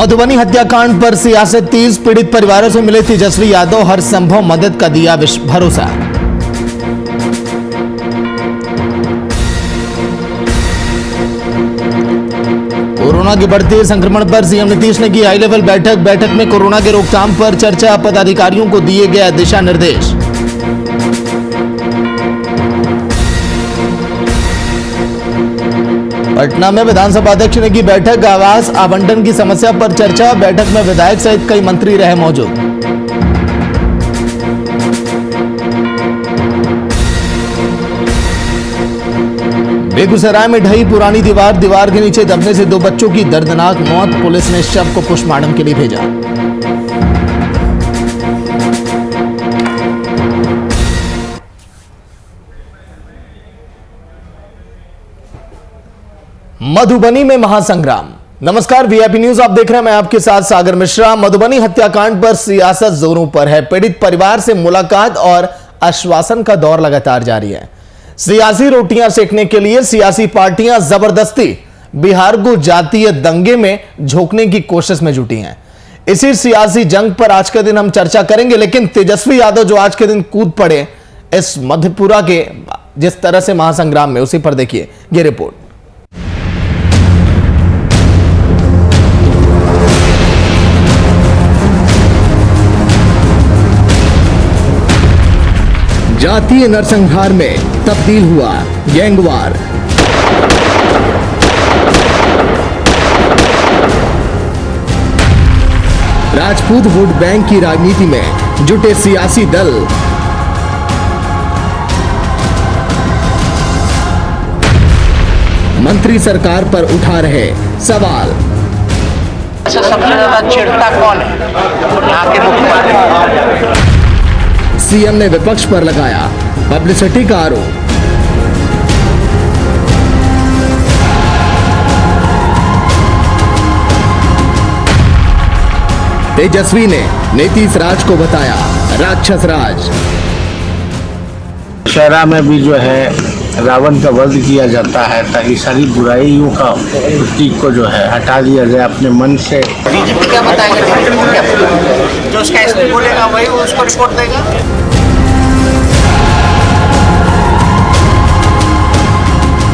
मधुबनी हत्याकांड पर सियासत तेज, पीड़ित परिवारों से मिले तेजस्वी यादव, हर संभव मदद का दिया भरोसा। कोरोना के बढ़ते संक्रमण पर सीएम नीतीश ने की हाई लेवल बैठक में कोरोना के रोकथाम पर चर्चा, पदाधिकारियों को दिए गए दिशा निर्देश। पटना में विधानसभा अध्यक्ष ने की बैठक, आवास आवंटन की समस्या पर चर्चा, बैठक में विधायक सहित कई मंत्री रहे मौजूद। बेगूसराय में ढही पुरानी दीवार के नीचे दबने से 2 बच्चों की दर्दनाक मौत, पुलिस ने शव को पोस्टमार्टम के लिए भेजा। मधुबनी में महासंग्राम। नमस्कार, वीआईपी न्यूज आप देख रहे हैं, मैं आपके साथ सागर मिश्रा। मधुबनी हत्याकांड पर सियासत जोरों पर है। पीड़ित परिवार से मुलाकात और आश्वासन का दौर लगातार जारी है। सियासी रोटियां सेकने के लिए सियासी पार्टियां जबरदस्ती बिहार को जातीय दंगे में झोंकने की कोशिश में जुटी हैं। इसी सियासी जंग पर आज के दिन हम चर्चा करेंगे, लेकिन तेजस्वी यादव जो आज के दिन कूद पड़े इस मधेपुरा के जिस तरह से महासंग्राम में, उसी पर देखिए ये रिपोर्ट। जातीय नरसंहार में तब्दील हुआ गैंगवार। राजपूत वोट बैंक की राजनीति में जुटे सियासी दल। मंत्री सरकार पर उठा रहे सवाल। सबसे ज्यादा चिढ़ता कौन है? यहाँ के मुख्यमंत्री। सीएम ने विपक्ष पर लगाया पब्लिसिटी का आरोप। तेजस्वी ने नीतीश राज को बताया राक्षस राज। दशहरा में भी जो है रावण का वध किया जाता है ताकि सारी बुराइयों का प्रतीक को जो है हटा दिया जाए अपने मन से। बीजेपी क्या बताएगा? जो उसका एसपी बोलेगा वही उसको रिपोर्ट देगा।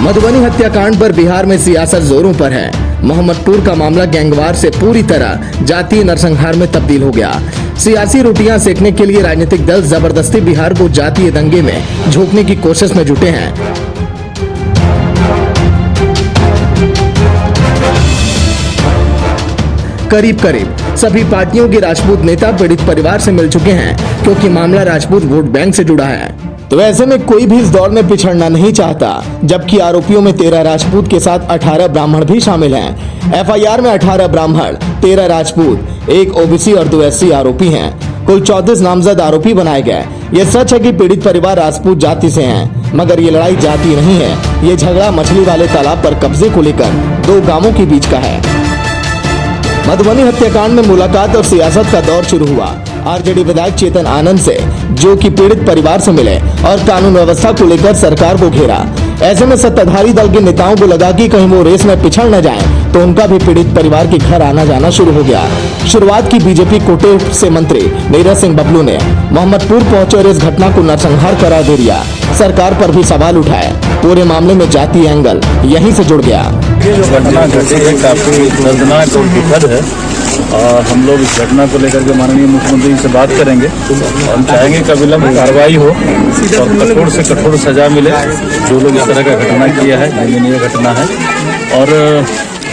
मधुबनी हत्याकांड पर बिहार में सियासत जोरों पर है। मोहम्मदपुर का मामला गैंगवार से पूरी तरह जातीय नरसंहार में तब्दील हो गया। सियासी रोटियां सेकने के लिए राजनीतिक दल जबरदस्ती बिहार को जातीय दंगे में झोंकने की कोशिश में जुटे हैं। करीब सभी पार्टियों के राजपूत नेता पीड़ित परिवार से मिल चुके हैं, क्योंकि मामला राजपूत वोट बैंक से जुड़ा है। तो ऐसे में कोई भी इस दौर में पिछड़ना नहीं चाहता, जबकि आरोपियों में 13 राजपूत के साथ 18 ब्राह्मण भी शामिल हैं। एफआईआर में 18 ब्राह्मण, 13 राजपूत, 1 ओबीसी और 2 एससी आरोपी हैं। कुल 34 नामजद आरोपी बनाए गए। ये सच है कि पीड़ित परिवार राजपूत जाति से हैं, मगर ये लड़ाई जाति नहीं है। ये झगड़ा मछली वाले तालाब पर कब्जे को लेकर 2 गांवों के बीच का है। मधुबनी हत्याकांड में मुलाकात और सियासत का दौर शुरू हुआ। आरजेडी विधायक चेतन आनंद से, जो कि पीड़ित परिवार से मिले और कानून व्यवस्था को लेकर सरकार को घेरा। ऐसे में सत्ताधारी दल के नेताओं को लगा कि कहीं वो रेस में पिछड़ न जाएं, तो उनका भी पीड़ित परिवार के घर आना जाना शुरू हो गया। शुरुआत की बीजेपी कोटे से मंत्री नीरज सिंह बबलू ने मोहम्मदपुर पहुंचे और इस घटना को नरसंहार करार दे दिया। सरकार पर भी सवाल उठाए। पूरे मामले में जातीय एंगल यहीं से जुड़ गया। ये जो घटना घटी है काफी दर्दनाक और दुखद है, और हम लोग इस घटना को लेकर के माननीय मुख्यमंत्री जी से बात करेंगे। हम चाहेंगे कि विलंब कार्रवाई हो और कठोर से कठोर सजा मिले जो लोग इस तरह का घटना किया है। निंदनीय घटना है, और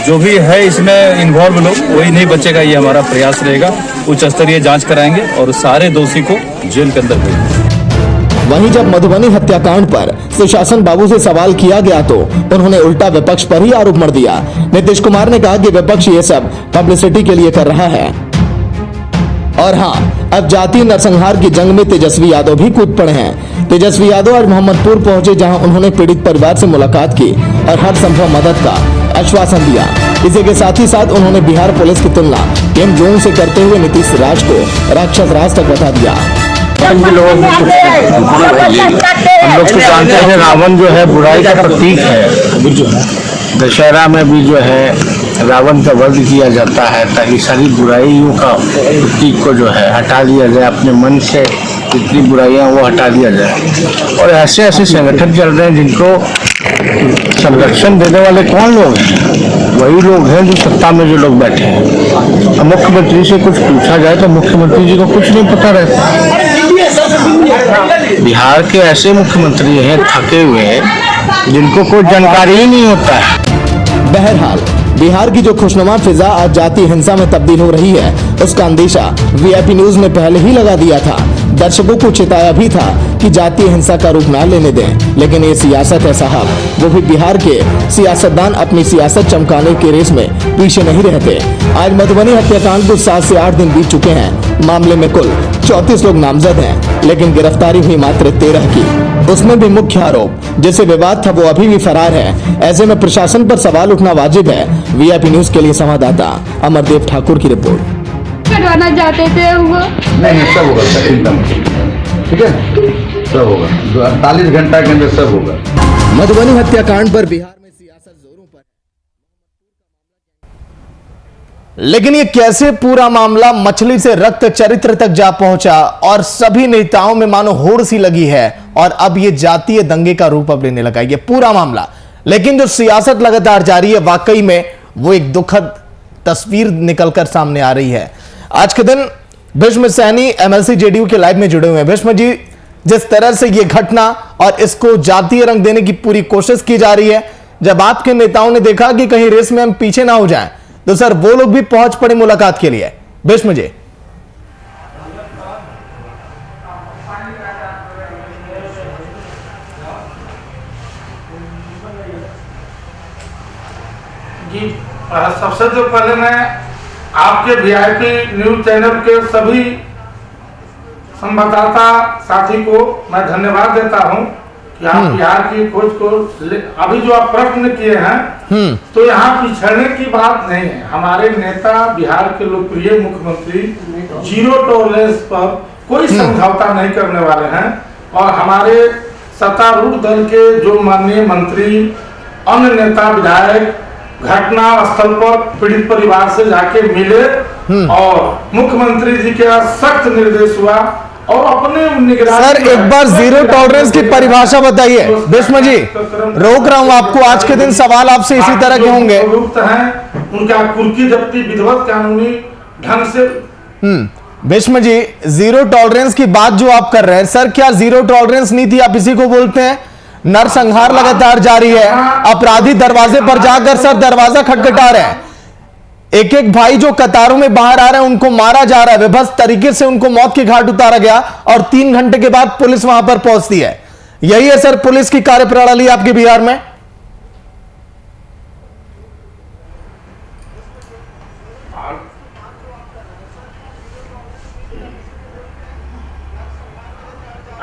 जो भी है इसमें इन्वॉल्व लोग वही नहीं बचेगा, ये हमारा प्रयास रहेगा। उच्च स्तरीय जांच कराएंगे और सारे दोषी को जेल के अंदर भेजेंगे। वहीं जब मधुबनी हत्याकांड पर सुशासन बाबू से सवाल किया गया, तो उन्होंने उल्टा विपक्ष पर ही आरोप मर दिया। नीतीश कुमार ने कहा कि विपक्ष ये सब पब्लिसिटी के लिए कर रहा है। और हाँ, अब जातीय नरसंहार की जंग में तेजस्वी यादव भी कूद पड़े हैं। तेजस्वी यादव आज मोहम्मदपुर पहुंचे, जहां उन्होंने पीड़ित परिवार से मुलाकात की और हर संभव मदद का आश्वासन दिया। इसी के साथ ही साथ उन्होंने बिहार पुलिस की तुलना गेम जोन से करते हुए नीतीश राज को राक्षस राज तक बता दिया। हम लोग तो जानते हैं रावण जो है बुराई का प्रतीक है। दशहरा में भी जो है रावण का वध किया जाता है ताकि सारी बुराइयों का प्रतीक को जो है हटा दिया जाए, अपने मन से जितनी बुराइयां वो हटा दिया जाए। और ऐसे ऐसे संगठन चल रहे हैं जिनको संरक्षण देने वाले कौन लोग हैं? वही लोग हैं जो सत्ता में जो लोग बैठे हैं। अब मुख्यमंत्री से कुछ पूछा जाए तो मुख्यमंत्री जी को कुछ नहीं पता रहता। बिहार के ऐसे मुख्यमंत्री हैं थके हुए जिनको कोई जानकारी ही नहीं होता है। बहरहाल बिहार की जो खुशनुमा फिजा आज जातीय हिंसा में तब्दील हो रही है, उसका अंदेशा वीआईपी न्यूज ने पहले ही लगा दिया था। दर्शकों को चेताया भी था कि जातीय हिंसा का रूप न लेने दें, लेकिन ये सियासत है साहब, वो भी बिहार के सियासतदान अपनी सियासत चमकाने के रेस में पीछे नहीं रहते। आज मधुबनी हत्याकांड को 7 से 8 दिन बीत चुके हैं। मामले में कुल 34 लोग नामजद हैं, लेकिन गिरफ्तारी हुई मात्र 13 की। उसमें भी मुख्य आरोप जिसे विवाद था वो अभी भी फरार है। ऐसे में प्रशासन पर सवाल उठना वाजिब है। वीआईपी न्यूज के लिए संवाददाता अमरदेव ठाकुर की रिपोर्ट। करवाना चाहते थे वो नहीं, सब होगा सर, एकदम ठीक है, सब होगा 48 घंटा के अंदर सब होगा। मधुबनी हत्याकांड पर बिहार में सियासत जोरों पर, लेकिन ये कैसे पूरा मामला मछली से रक्त चरित्र तक जा पहुंचा और सभी नेताओं में मानो होड़ सी लगी है और अब ये जातीय दंगे का रूप अब लेने लगा ये पूरा मामला। लेकिन जो सियासत लगातार जारी है, वाकई में वो एक दुखद तस्वीर निकलकर सामने आ रही है। आज के दिन भीष्म सैनी एमएलसी जेडीयू के लाइव में जुड़े हुए हैं। भीष्म जी, जिस तरह से ये घटना और इसको जातीय रंग देने की पूरी कोशिश की जा रही है, जब आपके नेताओं ने देखा कि कहीं रेस में हम पीछे ना हो जाएं, तो सर वो लोग भी पहुंच पड़े मुलाकात के लिए। भीष्म जी, सबसे तो पहले मैं आपके वीआईपी न्यूज चैनल के सभी संवाददाता साथी को मैं धन्यवाद देता हूं कि आप बिहार की खोज को अभी जो आप प्रश्न किए हैं तो यहाँ पिछड़ने की बात नहीं है। हमारे नेता बिहार के लोकप्रिय मुख्यमंत्री जीरो टॉलरेंस पर कोई समझौता नहीं करने वाले हैं और हमारे सत्तारूढ़ दल के जो माननीय मंत्री, अन्य नेता, विधायक घटना स्थल पर पीड़ित परिवार से जाके मिले और मुख्यमंत्री जी के सख्त निर्देश हुआ और अपने निगरानी। सर एक बार जीरो टॉलरेंस की परिभाषा बताइए। भीष्म जी, रोक रहा हूं आपको, आज के दिन सवाल आपसे इसी तरह के होंगे। उनका कुर्की जब्ती विधिवत कानूनी ढंग से। भीष्म जी, जीरो टॉलरेंस की बात जो आप कर रहे हैं, सर क्या जीरो टॉलरेंस नीति आप इसी को बोलते हैं? नरसंहार लगातार जारी है, अपराधी दरवाजे पर जाकर सर दरवाजा खटखटा रहे हैं। एक एक भाई जो कतारों में बाहर आ रहे हैं उनको मारा जा रहा है, विभत्स तरीके से उनको मौत के घाट उतारा गया और 3 घंटे के बाद पुलिस वहां पर पहुंचती है। यही है सर पुलिस की कार्यप्रणाली आपके बिहार में?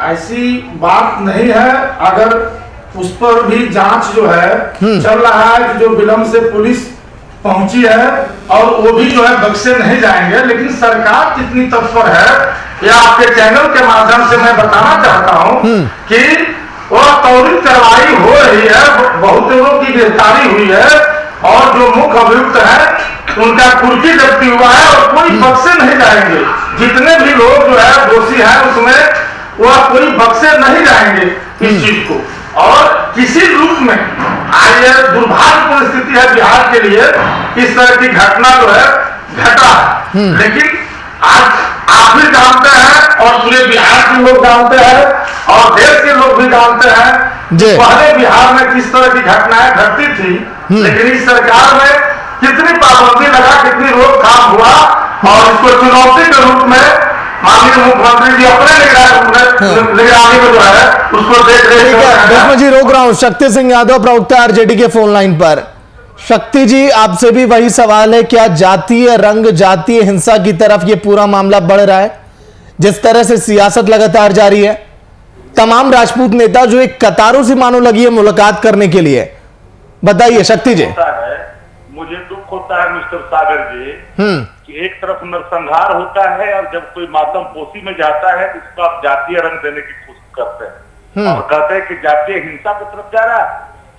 ऐसी बात नहीं है। अगर उस पर भी जांच जो है चल रहा है कि जो विलंब से पुलिस पहुंची है और वो भी जो है बख्शे नहीं जाएंगे, लेकिन सरकार कितनी तत्पर है या आपके चैनल के माध्यम से मैं बताना चाहता हूं कि वो त्वरित कार्रवाई हो रही है, बहुत लोगों की गिरफ्तारी हुई है और जो मुख्य अभियुक्त है उनका कुर्की जब्ती हुआ है और कोई बख्शे नहीं जाएंगे। जितने भी लोग जो है दोषी है उसमें वह कोई बख्शे नहीं जाएंगे इस चीज को। और किसी रूप में आज यह दुर्भाग्यपूर्ण स्थिति है बिहार के लिए, इस तरह की घटना जो है घटा। लेकिन आज आप भी जानते हैं और पूरे बिहार के लोग जानते हैं और देश के लोग भी जानते हैं पहले बिहार में किस तरह की घटनाएं घटती थी, लेकिन इस सरकार में कितनी पाबंदी लगा, कितनी रोकथाम हुआ और इसको चुनौती के रूप में माननीय मुख्यमंत्री जी अपने निगरानी में जो है उसको देख रहे हैं। भीष्म जी, रोक रहा हूं। शक्ति सिंह यादव प्रवक्ता आरजेडी के फोन लाइन पर। शक्ति जी, आपसे भी वही सवाल है, क्या जातीय रंग, जातीय हिंसा की तरफ ये पूरा मामला बढ़ रहा है? जिस तरह से सियासत लगातार जारी है, तमाम राजपूत नेता जो एक कतारों से मानो लगी है मुलाकात करने के लिए, बताइए शक्ति जी। मुझे दुख होता है मिस्टर सागर जी कि एक तरफ नरसंहार होता है और जब कोई मातम पोशी में जाता है तो उसको आप जातीय रंग देने की कोशिश करते हैं और कहते हैं कि जातीय हिंसा की तरफ जा रहा है।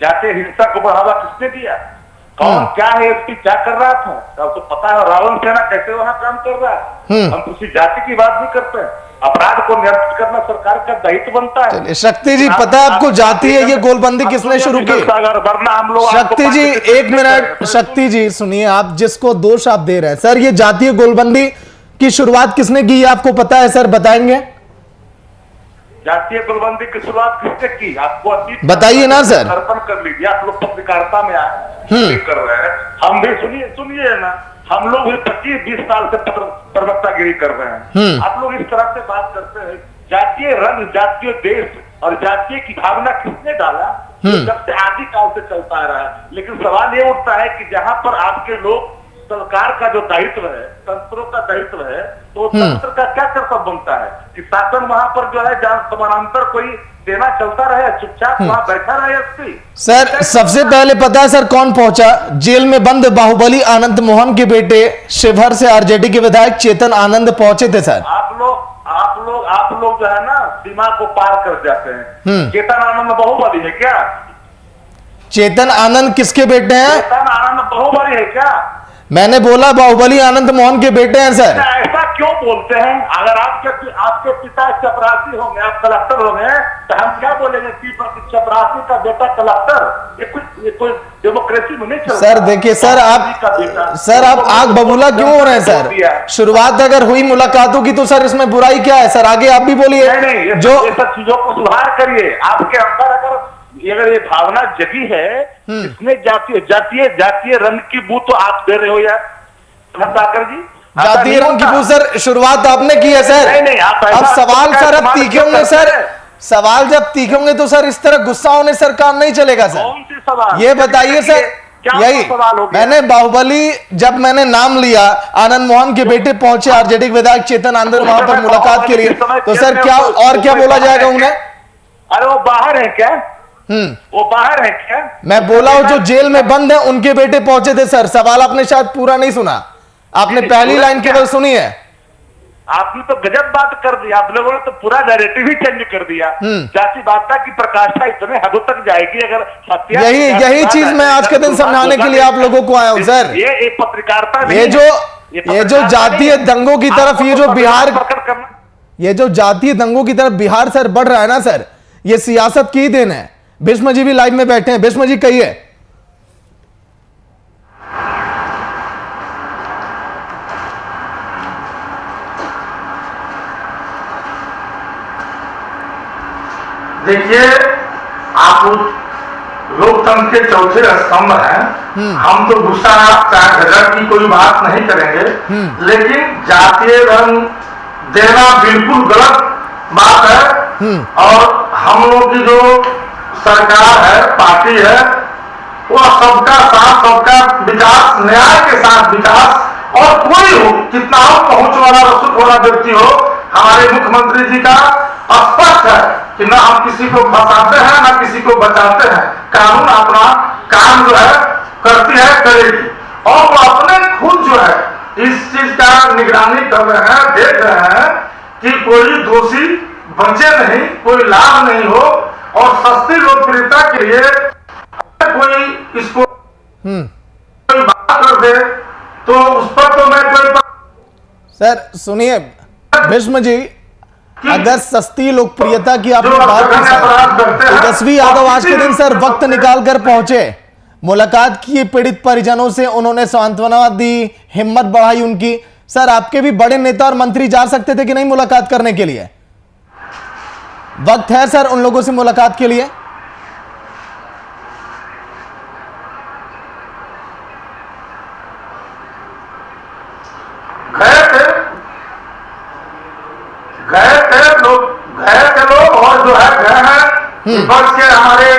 जातीय हिंसा को बढ़ावा किसने दिया? कौन क्या है, एसपी क्या कर रहा था, आपको पता है रावण सेना कैसे वहाँ काम कर रहा है। हम किसी जाति की बात नहीं करते हैं, अपराध को नियंत्रित करना सरकार का दायित्व बनता है। शक्ति जी, पता है आपको जाती है ये गोलबंदी किसने शुरू की? वरना हम लोग शक्ति जी एक मिनट, शक्ति जी सुनिए, आप जिसको दोष आप दे रहे हैं सर, ये जातीय गोलबंदी की शुरुआत किसने की है आपको पता है सर, बताएंगे? जातीय गोलबंदी की शुरुआत किसने की आपको बताइए ना सर। अर्पण कर लीजिए, आप लोग पत्रकारिता में आए कर रहे हैं, हम भी सुनिए ना, हम लोग भी 25-20 साल से प्रवक्तागिरी कर रहे हैं। आप लोग इस तरह से बात करते हैं, जातीय रंग, जातीय देश और जातीय की भावना किसने डाला? जब से आदि काल से चलता आ रहा है। लेकिन सवाल ये उठता है कि जहां पर आपके लोग, सरकार का जो दायित्व है, तंत्रों का दायित्व है, तो तंत्र का क्या कर्तव्य बनता है कि शासन वहां पर जो है जहां समानांतर कोई सेना चलता रहे, चुपचाप वहां बैठा रहे एसपी। सर सबसे पहले पता है सर कौन पहुंचा? जेल में बंद बाहुबली आनंद मोहन के बेटे शिवहर से आरजेडी के विधायक चेतन आनंद पहुंचे थे सर। आप लोग जो है ना सीमा को पार कर जाते हैं। चेतन आनंद बाहुबली है क्या? चेतन आनंद किसके बेटे हैं? चेतन आनंद बाहुबली है क्या? मैंने बोला बाहुबली आनंद मोहन के बेटे हैं सर। ऐसा क्यों बोलते हैं? अगर आपके पिता चपरासी होंगे, आप कलेक्टर होंगे, तो हम क्या बोलेंगे कि चपरासी का बेटा कलेक्टर? ये कोई डेमोक्रेसी में नहीं चलता। सर देखिए सर, आप आग बबूला क्यों हो रहे हैं सर? शुरुआत अगर हुई मुलाकातों की तो सर इसमें बुराई क्या है सर? आगे आप भी बोलिए। नहीं, जो सब चीजों को सुधार करिए। आपके अंदर अगर ये भावना जगी है, इसमें जातीय रंग की बू तो आप दे रहे हो यार सागर जी। जातीय रंग की बू सर शुरुआत आपने की है सर। नहीं, अब सवाल सर अब तीखे होंगे सर, सवाल जब तीखे होंगे तो सर इस तरह गुस्सा होने सर काम नहीं चलेगा सर। कौन सी सवाल? ये बताइए सर। यही मैंने बाहुबली, जब मैंने नाम लिया आनंद मोहन के बेटे पहुंचे आरजेडी विधायक चेतन आनंद वहां पर मुलाकात के लिए, तो सर क्या और क्या बोला जाएगा उन्हें? अरे वो बाहर है क्या? वो बाहर है क्या? मैं बोला हूं जो जेल में बंद है उनके बेटे पहुंचे थे सर। सवाल आपने शायद पूरा नहीं सुना, आपने पहली लाइन केवल सुनी है। आपने तो गजब बात कर दी, आप लोगों ने तो पूरा नैरेटिव ही चेंज कर दिया। जातिवादिता की प्रकाष्ठा इतने हदों तक जाएगी अगर हत्या। यही चीज मैं आज के दिन समझाने के लिए आप लोगों को आया हूं सर। ये एक पत्रकारिता, ये जो जातीय दंगों की तरफ ये जो जातीय दंगों की तरफ बिहार सर बढ़ रहा है ना सर, ये सियासत की देन है। भीष्म जी भी लाइव में बैठे हैं, भीष्म जी कहिए। देखिए, आप लोकतंत्र के चौथे स्तंभ हैं। हम तो गुस्सा चाहे गजब की कोई बात नहीं करेंगे, लेकिन जातीय रंग देना बिल्कुल गलत बात है। और हम लोग की जो सरकार है, पार्टी है, वह सबका साथ, सबका विकास, न्याय के साथ विकास, और कोई हो, कितना हो पहुंच वाला रसूख वाला व्यक्ति हो, हमारे मुख्यमंत्री जी का स्पष्ट है कि न हम किसी को फंसाते हैं न किसी को बचाते हैं। कानून अपना काम जो है करती है, करेगी, और वो अपने खुद जो है इस चीज का निगरानी कर रहे हैं, देख रहे हैं कि कोई दोषी बचे नहीं, कोई लाभ नहीं हो, और सस्ती लोकप्रियता के लिए कोई इसको कोई बात कर दे तो उस पर तो मैं कोई सर सुनिए भीष्म जी, अगर सस्ती लोकप्रियता की आपने बात की, तेजस्वी यादव आज के दिन सर वक्त निकाल कर पहुंचे, मुलाकात की पीड़ित परिजनों से, उन्होंने सांत्वना दी, हिम्मत बढ़ाई उनकी। सर आपके भी बड़े नेता और मंत्री जा सकते थे कि नहीं मुलाकात करने के लिए? वक्त है सर उन लोगों से मुलाकात के लिए। गए थे लोग, और जो है गए हैं विपक्ष के, हमारे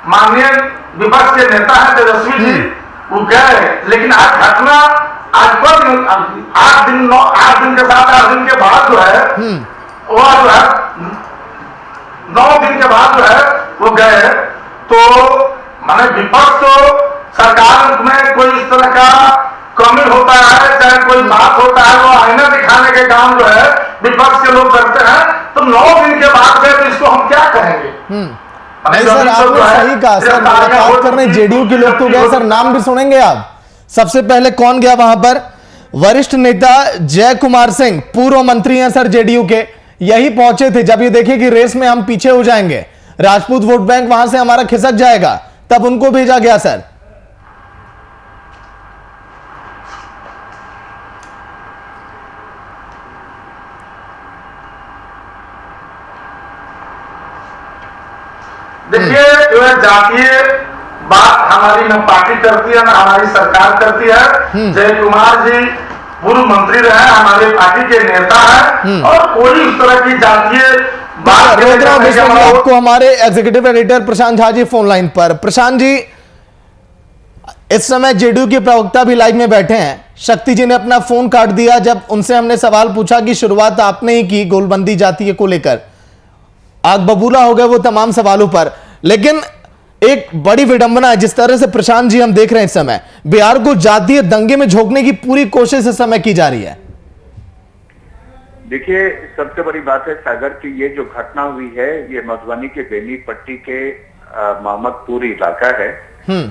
माननीय विपक्ष के नेता हैं तेजस्वी जी, वो गए। लेकिन आज घटना आज 8 दिन के साथ 8 दिन के बाद जो है वह जो है 9 दिन के बाद जो है वो गए। तो माने विपक्ष तो सरकार में कोई इस तरह का कमी होता है, चाहे कोई बात होता है, वो आईना दिखाने के काम जो है विपक्ष के लोग करते हैं। तो 9 दिन के बाद गए तो इसको हम क्या कहेंगे? नहीं सर, आपने सही कहा सर, मुलाकात करने जेडीयू के लोग तो गए सर, नाम भी सुनेंगे आप। सबसे पहले कौन गया वहां पर? वरिष्ठ नेता जय कुमार सिंह, पूर्व मंत्री हैं सर जेडीयू के, यही पहुंचे थे। जब ये देखे कि रेस में हम पीछे हो जाएंगे, राजपूत वोट बैंक वहां से हमारा खिसक जाएगा, तब उनको भेजा गया सर। देखिए जो है जातीय बात हमारी न पार्टी करती है, न हमारी सरकार करती है। जय कुमार जी पूर्व मंत्री रहे, हमारे पार्टी के नेता हैं, और कोई उस तरह की जातीय बात आपको हमारे एग्जीक्यूटिव एडिटर प्रशांत झा जी फोन लाइन पर। प्रशांत जी, इस समय जेडीयू के प्रवक्ता भी लाइव में बैठे हैं। शक्ति जी ने अपना फोन काट दिया जब उनसे हमने सवाल पूछा कि शुरुआत आपने ही की गोलबंदी जातीय को लेकर, आग बबूला हो गए वो तमाम सवालों पर। लेकिन एक बड़ी विडंबना है जिस तरह से प्रशांत जी हम देख रहे हैं, इस समय बिहार को जातीय दंगे में झोंकने की पूरी कोशिश इस समय की जा रही है। देखिए, सबसे बड़ी बात है सागर की, ये जो घटना हुई है ये मधुबनी के बेनीपट्टी के मोहम्मदपुर इलाका है,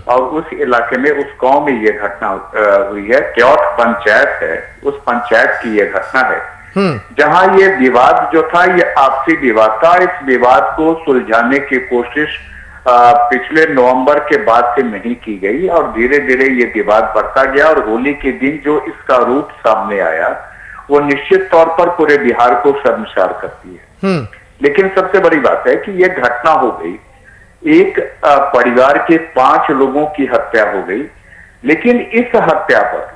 और उस इलाके में उस गांव में ये घटना हुई है। क्योट पंचायत है, उस पंचायत की ये घटना है, जहां ये विवाद जो था ये आपसी विवाद था। इस विवाद को सुलझाने की कोशिश पिछले नवंबर के बाद से नहीं की गई, और धीरे धीरे ये विवाद बढ़ता गया, और होली के दिन जो इसका रूप सामने आया वो निश्चित तौर पर पूरे बिहार को शर्मसार करती है। लेकिन सबसे बड़ी बात है कि ये घटना हो गई, एक परिवार के 5 लोगों की हत्या हो गई, लेकिन इस हत्या पर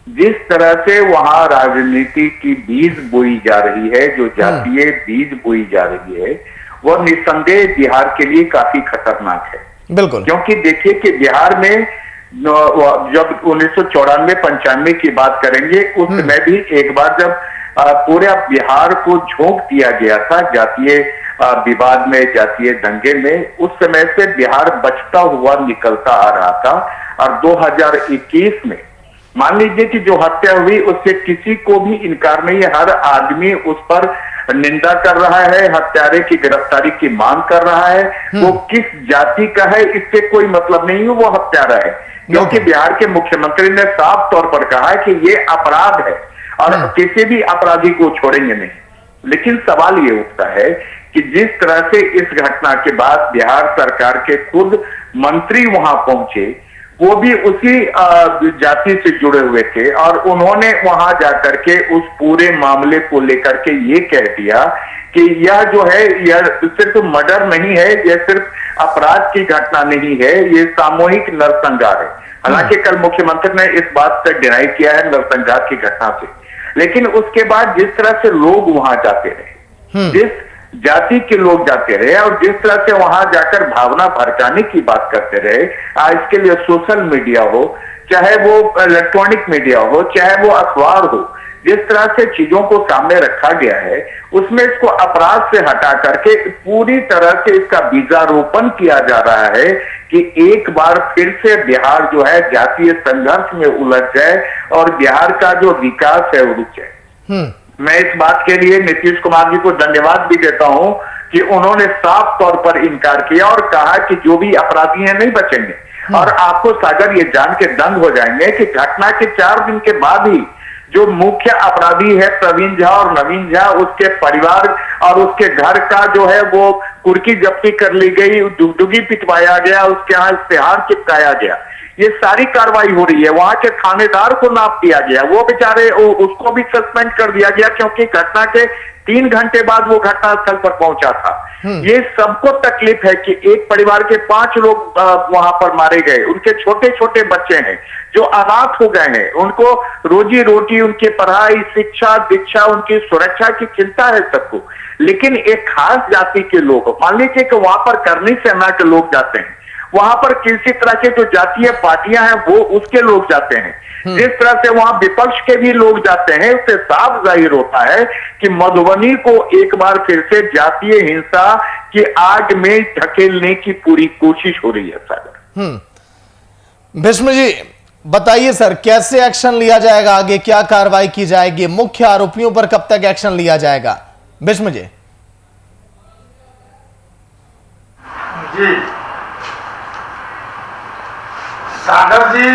जिस तरह से वहां राजनीति की बीज बोई जा रही है, जो जातीय बीज बोई जा रही है, वह निस्संदेह बिहार के लिए काफी खतरनाक है। बिल्कुल, क्योंकि देखिए कि बिहार में जब 1994-95 की बात करेंगे, उस समय भी एक बार जब पूरे बिहार को झोंक दिया गया था जातीय विवाद में, जातीय दंगे में, उस समय से बिहार बचता हुआ निकलता आ रहा था। और 2021 में मान लीजिए कि जो हत्या हुई उससे किसी को भी इनकार नहीं है, हर आदमी उस पर निंदा कर रहा है, हत्यारे की गिरफ्तारी की मांग कर रहा है। वो किस जाति का है इससे कोई मतलब नहीं है, वो हत्यारा है, क्योंकि बिहार के मुख्यमंत्री ने साफ तौर पर कहा है कि ये अपराध है और किसी भी अपराधी को छोड़ेंगे नहीं। लेकिन सवाल ये उठता है कि जिस तरह से इस घटना के बाद बिहार सरकार के खुद मंत्री वहां पहुंचे, वो भी उसी जाति से जुड़े हुए थे, और उन्होंने वहां जाकर के उस पूरे मामले को लेकर के ये कह दिया कि यह जो है यह सिर्फ मर्डर नहीं है, यह सिर्फ अपराध की घटना नहीं है, ये सामूहिक नरसंहार है। हालांकि कल मुख्यमंत्री ने इस बात से डिनाई किया है नरसंहार की घटना से, लेकिन उसके बाद जिस तरह से लोग वहां जाते रहे, जिस जाति के लोग जाते रहे, और जिस तरह से वहां जाकर भावना भड़काने की बात करते रहे, इसके लिए सोशल मीडिया हो, चाहे वो इलेक्ट्रॉनिक मीडिया हो, चाहे वो अखबार हो, जिस तरह से चीजों को सामने रखा गया है, उसमें इसको अपराध से हटा करके पूरी तरह से इसका बीजारोपण किया जा रहा है कि एक बार फिर से बिहार जो है जातीय संघर्ष में उलझ जाए और बिहार का जो विकास है वो रुक जाए। मैं इस बात के लिए नीतीश कुमार जी को धन्यवाद भी देता हूं कि उन्होंने साफ तौर पर इनकार किया और कहा कि जो भी अपराधी हैं नहीं बचेंगे। और आपको सागर ये जान के दंग हो जाएंगे कि घटना के 4 दिन के बाद ही जो मुख्य अपराधी है प्रवीण झा और नवीन झा, उसके परिवार और उसके घर का जो है वो कुर्की जब्ती कर ली गई, डुगडुगी पिटवाया गया, उसके यहाँ इश्तेहार चिपकाया गया। ये सारी कार्रवाई हो रही है। वहां के थानेदार को नाप दिया गया, वो बेचारे उसको भी सस्पेंड कर दिया गया क्योंकि घटना के 3 घंटे बाद वो घटनास्थल पर पहुंचा था। ये सबको तकलीफ है कि एक परिवार के 5 लोग वहां पर मारे गए, उनके छोटे छोटे बच्चे हैं जो अनाथ हो गए हैं, उनको रोजी रोटी, उनकी पढ़ाई, शिक्षा, दीक्षा, उनकी सुरक्षा की चिंता है सबको। लेकिन एक खास जाति के लोग, मान लीजिए कि वहां पर करनी सेना के लोग जाते हैं, वहां पर किसी तरह के जो जातीय पार्टियां हैं वो उसके लोग जाते हैं, जिस तरह से वहां विपक्ष के भी लोग जाते हैं, उससे साफ जाहिर होता है कि मधुबनी को एक बार फिर से जातीय हिंसा की आग में धकेलने की पूरी कोशिश हो रही है सागर। भीष्म जी बताइए सर, कैसे एक्शन लिया जाएगा आगे, क्या कार्रवाई की जाएगी, मुख्य आरोपियों पर कब तक एक्शन लिया जाएगा? भीष्म जी। जी सागर जी,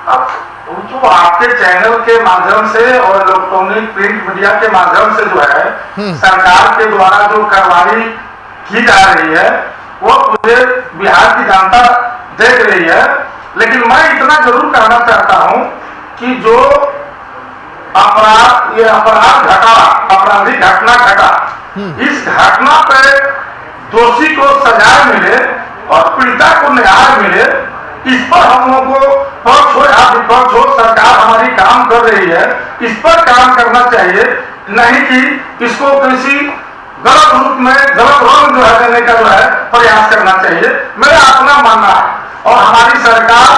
अब जो आपके चैनल के माध्यम से और इलेक्ट्रॉनिक प्रिंट मीडिया के माध्यम से जो है सरकार के द्वारा जो कार्रवाई की जा रही है वो पूरे बिहार की जनता देख रही है। लेकिन मैं इतना जरूर कहना चाहता हूं कि जो अपराध घटा, आपराधिक घटना घटा, इस घटना पर दोषी को सजा मिले और पीड़िता को न्याय मिले, इस पर हम लोगों को पक्ष हो या विपक्ष हो, सरकार हमारी काम कर रही है, इस पर काम करना चाहिए, नहीं कि इसको किसी गलत रूप में गलत रंग जो है देने का जो है प्रयास करना चाहिए, मेरा अपना मानना है। और हमारी सरकार,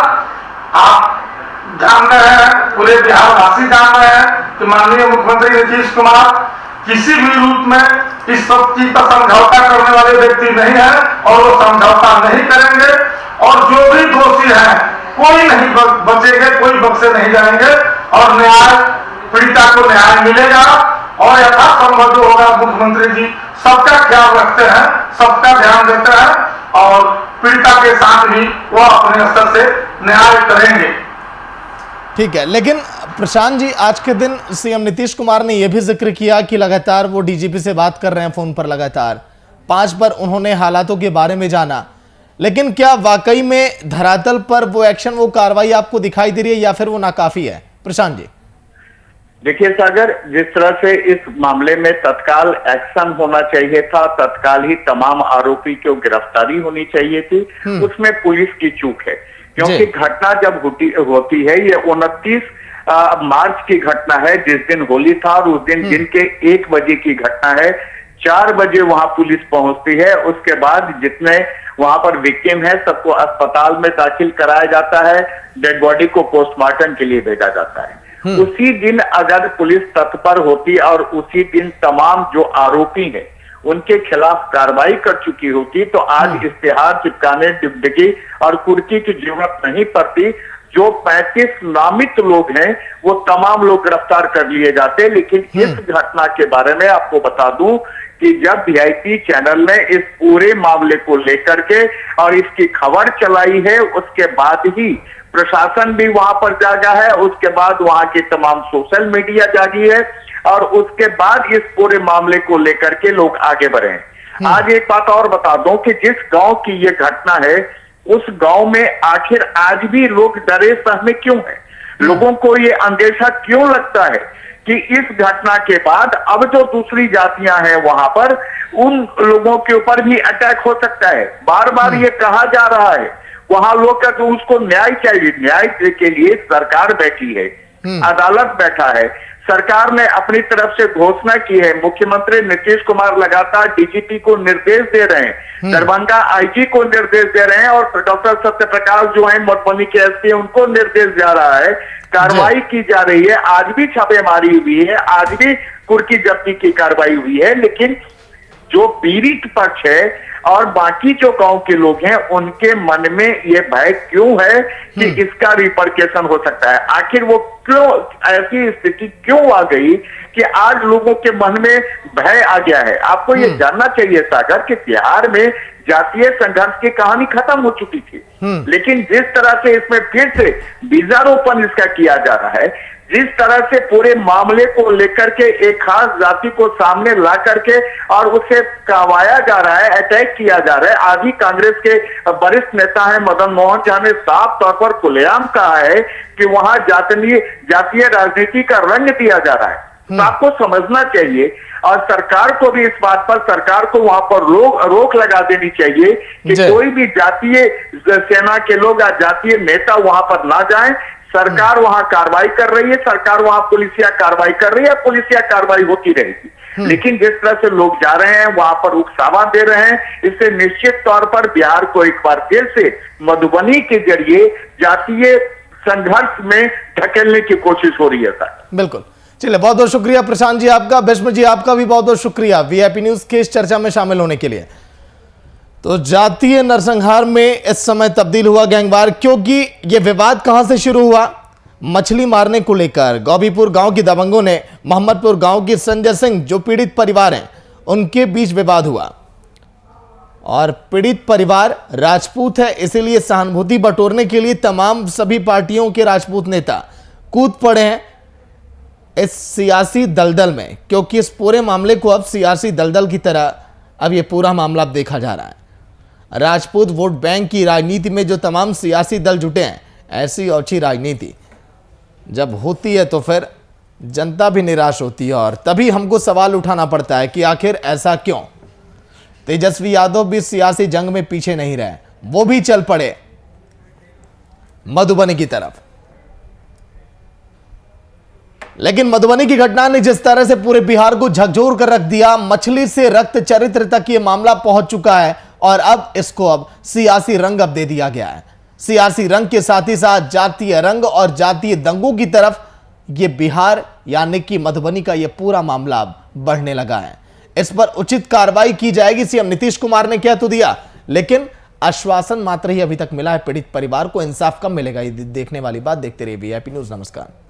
आप जान रहे हैं, पूरे बिहार वासी जान रहे हैं कि माननीय मुख्यमंत्री नीतीश कुमार किसी भी रूप में इस सब चीज पर समझौता करने वाले व्यक्ति नहीं है और वो समझौता नहीं करेंगे। और जो भी दोषी है कोई नहीं बचेंगे, कोई बख्शे नहीं जाएंगे और न्याय, पीड़िता को न्याय मिलेगा। और यथासंभव जो होगा, मुख्यमंत्री जी सबका ख्याल रखते हैं, सबका ध्यान देते हैं और पीड़िता के साथ भी वो अपने स्तर से न्याय करेंगे। ठीक है, लेकिन प्रशांत जी, आज के दिन सीएम नीतीश कुमार ने यह भी जिक्र किया कि लगातार वो डीजीपी से बात कर रहे हैं फोन पर, लगातार 5 पर उन्होंने हालातों के बारे में जाना। लेकिन क्या वाकई में धरातल पर वो एक्शन, वो कार्रवाई आपको दिखाई दे रही है या फिर वो नाकाफी है? प्रशांत जी देखिए सागर, जिस तरह से इस मामले में तत्काल एक्शन होना चाहिए था, तत्काल ही तमाम आरोपी को गिरफ्तारी होनी चाहिए थी, उसमें पुलिस की चूक है। क्योंकि घटना जब होती है, ये 29 मार्च की घटना है, जिस दिन होली था, और उस दिन के 1 बजे की घटना है। 4 बजे वहां पुलिस पहुंचती है। उसके बाद जितने वहां पर विक्टिम है सबको अस्पताल में दाखिल कराया जाता है, डेड बॉडी को पोस्टमार्टम के लिए भेजा जाता है। उसी दिन अगर पुलिस तत्पर होती और उसी दिन तमाम जो आरोपी हैं उनके खिलाफ कार्रवाई कर चुकी होती, तो आज इश्तेहार चिपकाने, डिप्टी और कुर्की की जरूरत नहीं पड़ती। जो 35 नामित लोग हैं वो तमाम लोग गिरफ्तार कर लिए जाते। लेकिन इस घटना के बारे में आपको बता दूं कि जब वीआईपी चैनल ने इस पूरे मामले को लेकर के और इसकी खबर चलाई है, उसके बाद ही प्रशासन भी वहां पर जागा है, उसके बाद वहां की तमाम सोशल मीडिया जागी है और उसके बाद इस पूरे मामले को लेकर के लोग आगे बढ़े हैं। आज एक बात और बता दूं कि जिस गांव की ये घटना है, उस गांव में आखिर आज भी लोग डरे सहमे क्यों हैं? लोगों को ये अंदेशा क्यों लगता है कि इस घटना के बाद अब जो दूसरी जातियां हैं वहां पर, उन लोगों के ऊपर भी अटैक हो सकता है? बार बार ये कहा जा रहा है, वहां लोग का तो उसको न्याय चाहिए। न्याय के लिए सरकार बैठी है, अदालत बैठा है, सरकार ने अपनी तरफ से घोषणा की है। मुख्यमंत्री नीतीश कुमार लगातार डीजीपी को निर्देश दे रहे हैं, दरभंगा आईजी को निर्देश दे रहे हैं और डॉक्टर सत्यप्रकाश जो है मधुबनी के एसपी, उनको निर्देश जा रहा है, कार्रवाई की जा रही है। आज भी छापेमारी हुई है, आज भी कुर्की जब्ती की कार्रवाई हुई है। लेकिन जो पीड़ित पक्ष है और बाकी जो गांव के लोग हैं, उनके मन में ये भय क्यों है कि इसका रिपरकेशन हो सकता है? आखिर वो क्यों, ऐसी स्थिति क्यों आ गई कि आज लोगों के मन में भय आ गया है? आपको ये जानना चाहिए सागर कि बिहार में जातीय संघर्ष की कहानी खत्म हो चुकी थी, लेकिन जिस तरह से इसमें फिर से बीजारोपण इसका किया जा रहा है, जिस तरह से पूरे मामले को लेकर के एक खास जाति को सामने ला करके और उसे कहवाया जा रहा है, अटैक किया जा रहा है। आज ही कांग्रेस के वरिष्ठ नेता हैं मदन मोहन झा ने साफ तौर पर खुलेआम कहा है कि वहां जातीय राजनीति का रंग दिया जा रहा है। तो आपको समझना चाहिए और सरकार को भी इस बात पर, सरकार को वहां पर रोक लगा देनी चाहिए कि कोई भी जातीय सेना के लोग या जातीय नेता वहां पर ना जाएं। सरकार वहां कार्रवाई कर रही है, सरकार वहां पुलिसिया कार्रवाई कर रही है, पुलिसिया कार्रवाई होती रहेगी। लेकिन जिस तरह से लोग जा रहे हैं वहां पर उकसावा दे रहे हैं, इससे निश्चित तौर पर बिहार को एक बार फिर से मधुबनी के जरिए जातीय संघर्ष में धकेलने की कोशिश हो रही है। बिल्कुल, चलिए, बहुत बहुत शुक्रिया प्रशांत जी आपका। भीष्म जी आपका भी बहुत बहुत शुक्रिया वीआईपी न्यूज के इस चर्चा में शामिल होने के लिए। तो जातीय नरसंहार में इस समय तब्दील हुआ गैंगवार, क्योंकि यह विवाद कहां से शुरू हुआ? मछली मारने को लेकर गौबीपुर गांव की दबंगों ने मोहम्मदपुर गांव की संजय सिंह जो पीड़ित परिवार हैं उनके बीच विवाद हुआ। और पीड़ित परिवार राजपूत है, इसीलिए सहानुभूति बटोरने के लिए तमाम सभी पार्टियों के राजपूत नेता कूद पड़े हैं इस सियासी दलदल में, क्योंकि इस पूरे मामले को अब सियासी दलदल की तरह अब ये पूरा मामला अब देखा जा रहा है। राजपूत वोट बैंक की राजनीति में जो तमाम सियासी दल जुटे हैं, ऐसी ओछी राजनीति जब होती है तो फिर जनता भी निराश होती है, और तभी हमको सवाल उठाना पड़ता है कि आखिर ऐसा क्यों। तेजस्वी यादव भी सियासी जंग में पीछे नहीं रहे, वो भी चल पड़े मधुबनी की तरफ। लेकिन मधुबनी की घटना ने जिस तरह से पूरे बिहार को झकझोर कर रख दिया, मछली से रक्त चरित्र तक ये मामला पहुंच चुका है, और अब इसको अब सियासी रंग अब दे दिया गया है। सियासी रंग के साथ ही साथ जातीय रंग और जातीय दंगों की तरफ ये बिहार यानी कि मधुबनी का ये पूरा मामला अब बढ़ने लगा है। इस पर उचित कार्रवाई की जाएगी, सीएम नीतीश कुमार ने कह तो दिया, लेकिन आश्वासन मात्र ही अभी तक मिला है। पीड़ित परिवार को इंसाफ कब मिलेगा, ये देखने वाली बात। देखते रहिए वीआईपी न्यूज़। नमस्कार।